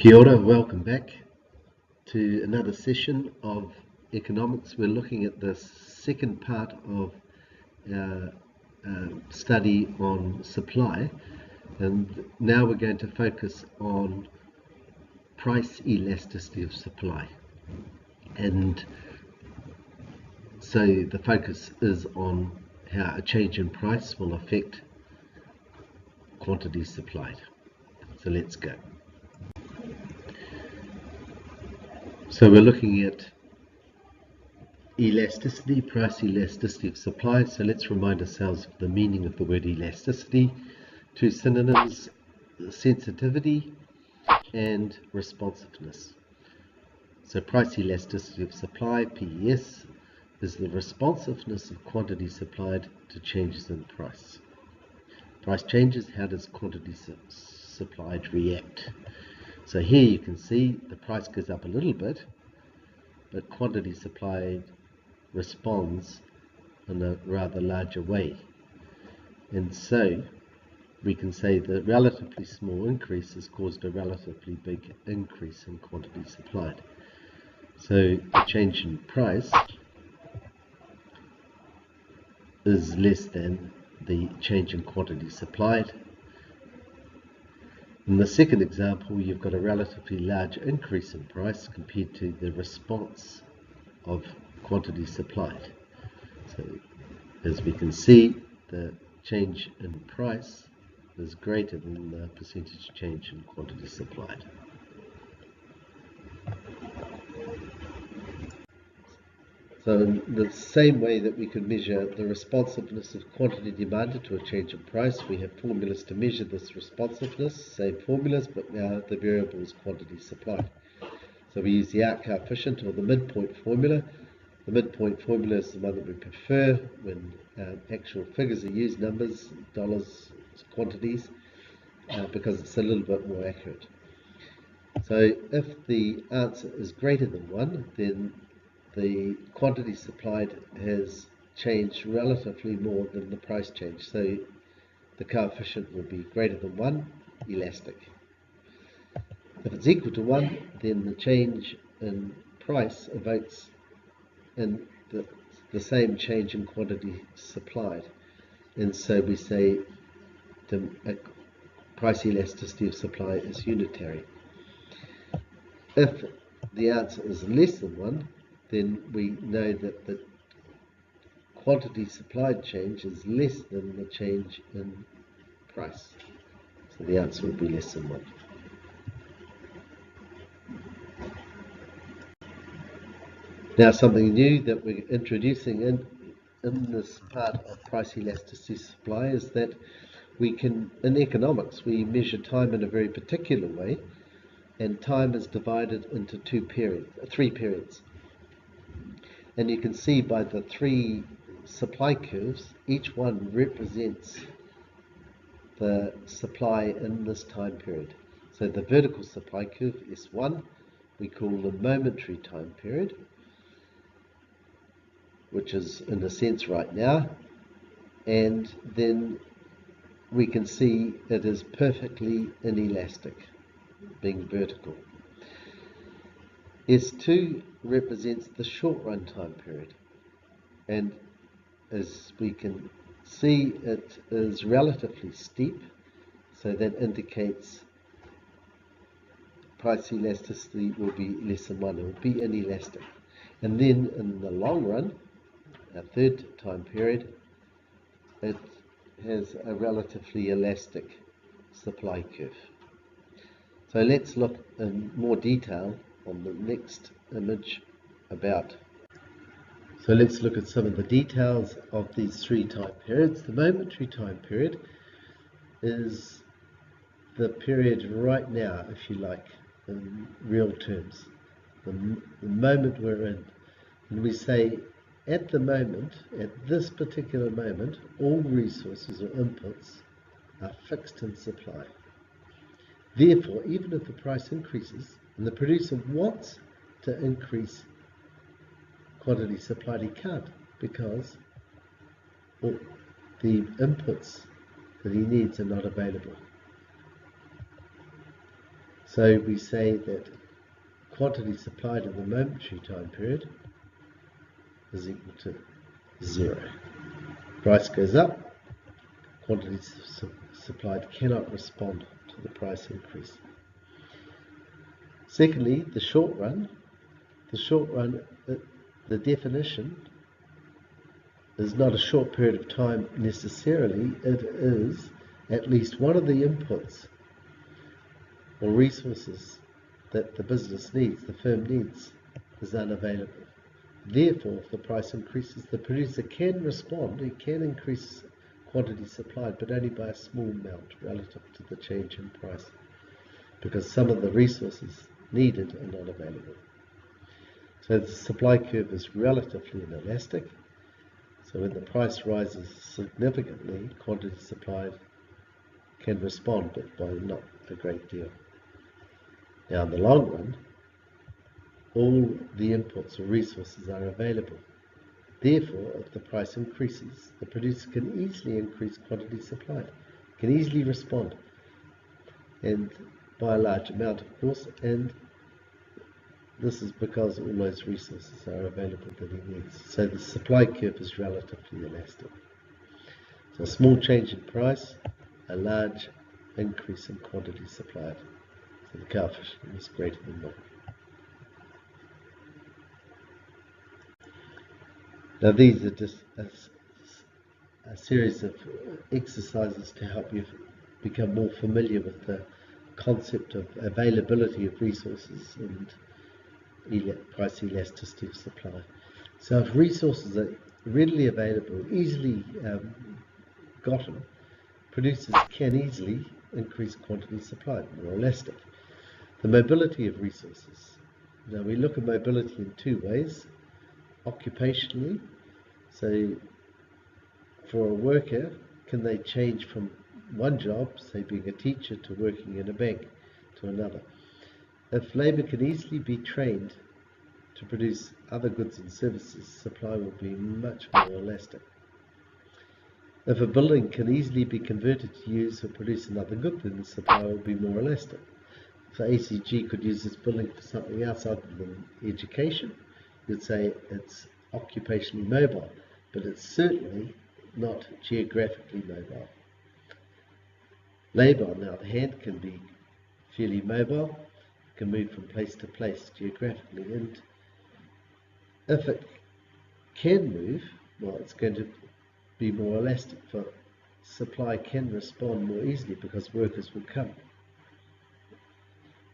Kia ora, welcome back to another session of economics. We're looking at the second part of our study on supply, and now we're going to focus on price elasticity of supply. And so the focus is on how a change in price will affect quantity supplied. So let's go. So we're looking at elasticity, price elasticity of supply. So let's remind ourselves of the meaning of the word elasticity. Two synonyms: sensitivity and responsiveness. So price elasticity of supply, PES, is the responsiveness of quantity supplied to changes in price. Price changes, how does quantity supplied react? So here you can see the price goes up a little bit, but quantity supplied responds in a rather larger way. And so we can say the relatively small increase has caused a relatively big increase in quantity supplied. So the change in price is less than the change in quantity supplied. In the second example, you've got a relatively large increase in price compared to the response of quantity supplied. So as we can see, the change in price is greater than the percentage change in quantity supplied. So in the same way that we could measure the responsiveness of quantity demanded to a change in price, we have formulas to measure this responsiveness, same formulas, but now the variable is quantity supplied. So we use the arc coefficient or the midpoint formula. The midpoint formula is the one that we prefer when actual figures are used, numbers, dollars, quantities, because it's a little bit more accurate. So if the answer is greater than 1, then the quantity supplied has changed relatively more than the price change. So the coefficient will be greater than 1, elastic. If it's equal to 1, then the change in price evokes in the same change in quantity supplied. And so we say the price elasticity of supply is unitary. If the answer is less than 1, then we know that the quantity supplied change is less than the change in price. So the answer would be less than 1. Now something new that we're introducing in this part of price elasticity supply is that we can, in economics, we measure time in a very particular way, and time is divided into three periods. And you can see by the three supply curves, each one represents the supply in this time period. So the vertical supply curve, S1, we call the momentary time period, which is in a sense right now, and then we can see it is perfectly inelastic, being vertical. S2 represents the short run time period, and as we can see, it is relatively steep, so that indicates price elasticity will be less than 1, it will be inelastic. And then in the long run, our third time period, it has a relatively elastic supply curve. So let's look in more detail on the next image about. So let's look at some of the details of these three time periods. The momentary time period is the period right now, if you like, in real terms, the moment we're in. And we say, at the moment, at this particular moment, all resources or inputs are fixed in supply. Therefore, even if the price increases and the producer wants to increase quantity supplied, he can't, because the inputs that he needs are not available. So we say that quantity supplied in the momentary time period is equal to 0. Price goes up, quantity supplied cannot respond to the price increase. Secondly, the short run, the definition is not a short period of time necessarily, it is at least one of the inputs or resources that the business needs, the firm needs, is unavailable. Therefore, if the price increases, the producer can respond, he can increase quantity supplied, but only by a small amount relative to the change in price, because some of the resources needed are not available. So the supply curve is relatively inelastic. So when the price rises significantly, quantity supplied can respond, but by not a great deal. Now in the long run, all the inputs or resources are available. Therefore, if the price increases, the producer can easily increase quantity supplied, can easily respond, and by a large amount, of course, and this is because all those resources are available that he needs. So the supply curve is relatively elastic. So a small change in price, a large increase in quantity supplied. So the coefficient is greater than 1. Now these are just a series of exercises to help you become more familiar with the concept of availability of resources and price elasticity of supply. So if resources are readily available, easily gotten, producers can easily increase quantity supplied, more elastic. The mobility of resources. Now we look at mobility in two ways. Occupationally, so for a worker, can they change from one job, say being a teacher, to working in a bank, to another? If labour can easily be trained to produce other goods and services, supply will be much more elastic. If a building can easily be converted to use or produce another good, then the supply will be more elastic. If ACG could use this building for something else other than education, you'd say it's occupationally mobile, but it's certainly not geographically mobile. Labour, on the other hand, can be fairly mobile, can move from place to place geographically, and if it can move, well, it's going to be more elastic, for supply can respond more easily because workers will come.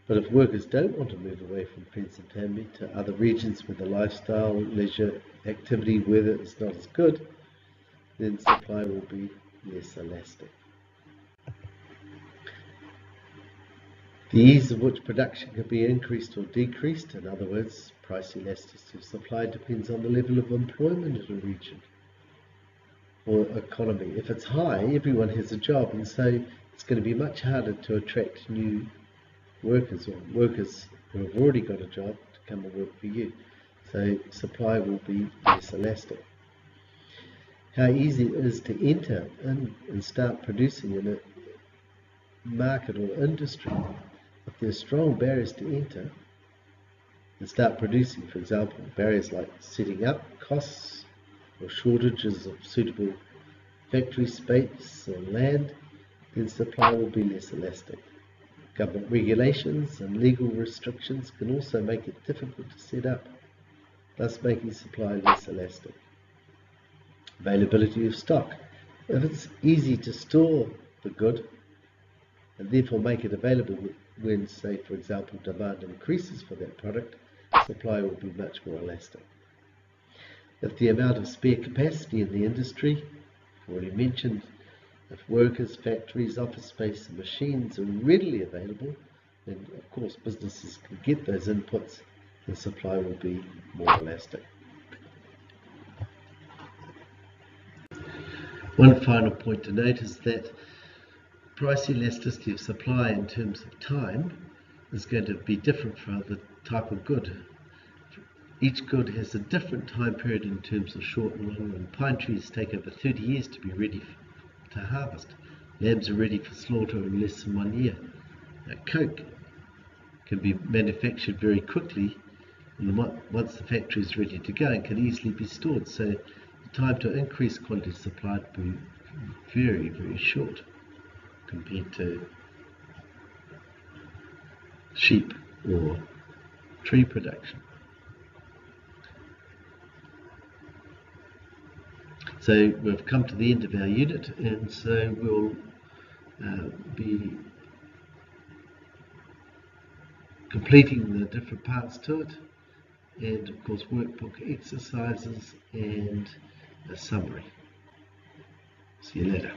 But if workers don't want to move away from Prince and Tammy to other regions where the lifestyle, leisure, activity, weather is not as good, then supply will be less elastic. The ease of which production can be increased or decreased, in other words, price elasticity of supply, depends on the level of employment in a region or economy. If it's high, everyone has a job, and so it's going to be much harder to attract new workers or workers who have already got a job to come and work for you. So supply will be less elastic. How easy it is to enter in and start producing in a market or industry. If there's strong barriers to enter and start producing, for example, barriers like setting up, costs, or shortages of suitable factory space or land, then supply will be less elastic. Government regulations and legal restrictions can also make it difficult to set up, thus making supply less elastic. Availability of stock. If it's easy to store the good and therefore make it available when, say, for example, demand increases for that product, supply will be much more elastic. If the amount of spare capacity in the industry, already mentioned, if workers, factories, office space and machines are readily available, then of course businesses can get those inputs and supply will be more elastic. One final point to note is that price elasticity of supply in terms of time is going to be different for the type of good. Each good has a different time period in terms of short and long run. Pine trees take over 30 years to be ready to harvest. Lambs are ready for slaughter in less than 1 year. Now, Coke can be manufactured very quickly, and once the factory is ready to go, and can easily be stored. So the time to increase quantity supplied will be very, very short compared to sheep or tree production. So we've come to the end of our unit, and so we'll be completing the different parts to it, and of course workbook exercises and a summary. See you later.